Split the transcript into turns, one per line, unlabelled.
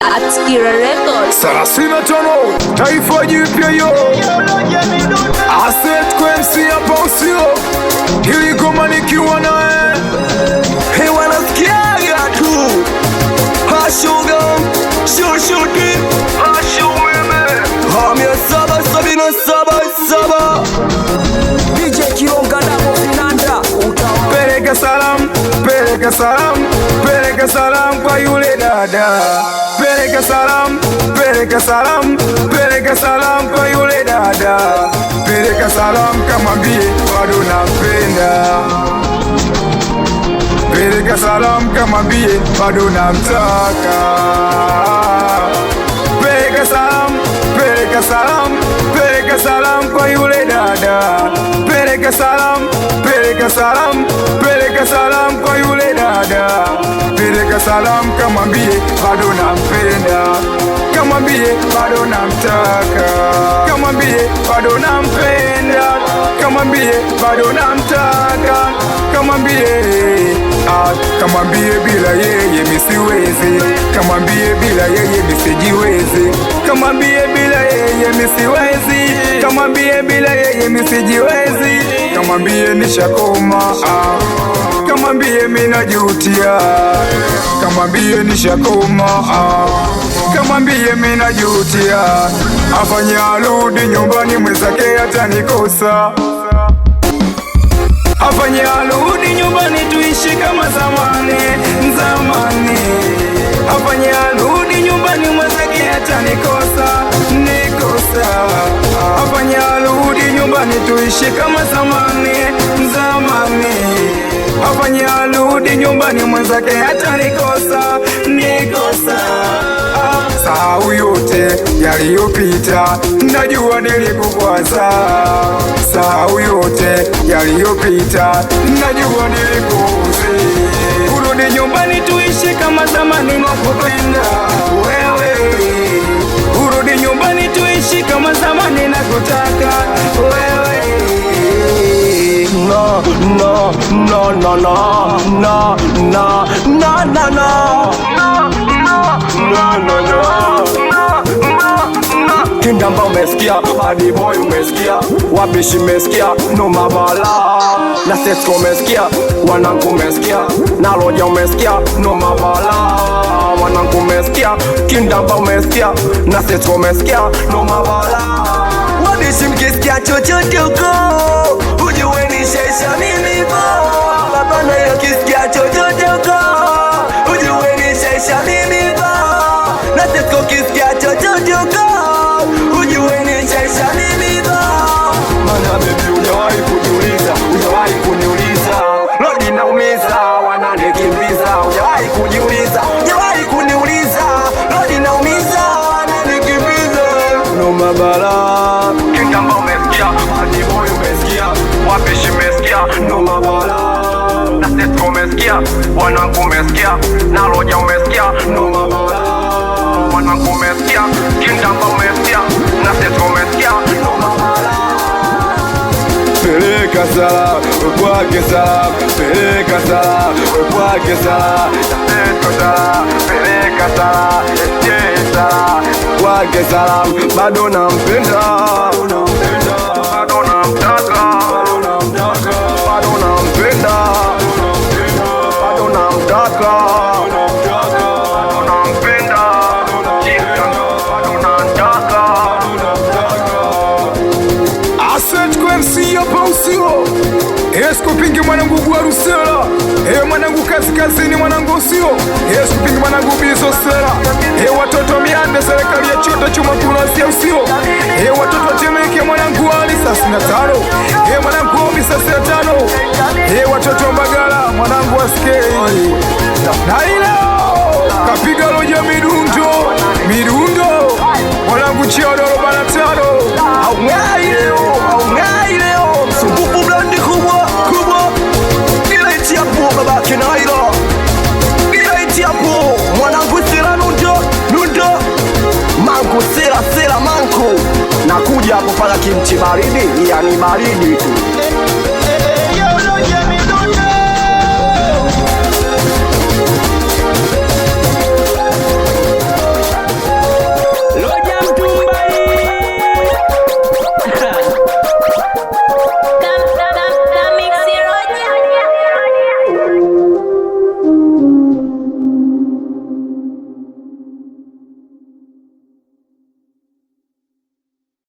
Atskira Records.
35 taifa jipya yo Asset Quency hapa usio hili koma nikiwa nae
Hey wanasikiaga tu Hashuga Shushuki Hashumeme Hamia 777 DJ Kionga Damo Finanda
Peleka salam, peleka salam, peleka salam kwa yule dada. Peleka salam, peleka salam, peleka salam kwa yule dada. Peleka salam kamwambie bado nampenda. Peleka salam kamwambie bado namtaka. Peleka salam, peleka salam, peleka salam kwa yule dada. Peleka salam, peleka salam, peleka salam kwa yule dada. Peleka salam kamwambie bado nampenda. Kamwambie bado namtaka. Kamwambie bado nampenda. Kamwambie bado namtaka. Kamwambie bila yeye misiwezi. Kamwambie bila yeye misijiwezi. Kamwambie bila yeye misiwezi. Kamwambie bila yeye misijiwezi. Kamwambie nishakoma. Kamwambie minajutia. Kamwambie nishakoma. Kamwambie minajutia. Afanye arudi nyumbani mwenzake atanikosa. Afanye arudi nyumbani tuishi kama zamani, zamani. Afanye arudi nyumbani mwenzake atanikosa, nikosa. Afanye arudi nyumbani tuishi kama zamani, zamani. Afanye arudi nyumbani mwenzake atanikosa, nikosa. Sahau yote yaliyopita, najua nilikukwaza. Sahau yote yaliyopita, najua nilikuuzi. Urudi nyumbani tuishi kama zamani nakupenda wewe. Urudi nyumbani tuishi kama zamani nakutaka wewe.
No, no, no, no, no, no, no, no, no, no. Kindamba umesikia, Bad Boy umesikia, wabishi umesikia, no mabala. Na Sesko umesikia, wanangu umesikia, na Roja umesikia, no mabala. Wanangu umesikia, Kindamba umesikia, na Sesko umesikia, no mabala. Wabishi mkisikia chochote huko, ujue ni shesha mimi bo. Baba na yo kisikia chochote huko, ujue ni shesha mimi bo. Na Sesko kisikia chochote huko, ujue ni shesha mimi bo. Mana baby hujawahi kujiuliza, hujawahi kuniuliza. Lodi naumiza, wananikimbiza. Hujawahi kujiuliza, hujawahi kuniuliza. Lodi naumiza, wananikimbiza. No mabala. Kindamba umesikia, Bad Boy umesikia, wabishi umesikia, no mabala. Na Sesko umesikia, wanangu umesikia, na Roja umesikia, no mabala. Wanangu umesikia, Kindamba umesikia, na Sesko umesikia, no mabala.
Peleka salam, kwake salam. Peleka salam, kwake salam. Sesko salam, peleka salam. Salam, kwake salam. Bado nampenda, bado namtaka, bado nampenda, bado nampenda, bado namtaka, bado nampenda, bado namtaka. Asset Quency hapa usio. Esko pingi mwanangu Gwarusela. Mwanangu kazini mwanangu usio. Esko pingi mwanangu Bizo Sela. Watoto miande serikali ya chota chuma kunasia usio. Watoto Temeke mwanangu Ali 35. Mwanangu Obi 65. Watoto Mbagala mwanangu Askei. Na ilo kapiga Roja midundo, midundo. Mwanangu Chiodoro Banatano.
Aungai leo, msumbufu blandi kubwa, kubwa. Ile hapo babake na hilo. Ile hapo, mwanangu Sela nundo. Mangu Sela mangu. Nakuja hapo pala kimchi baridi, yani baridi tu.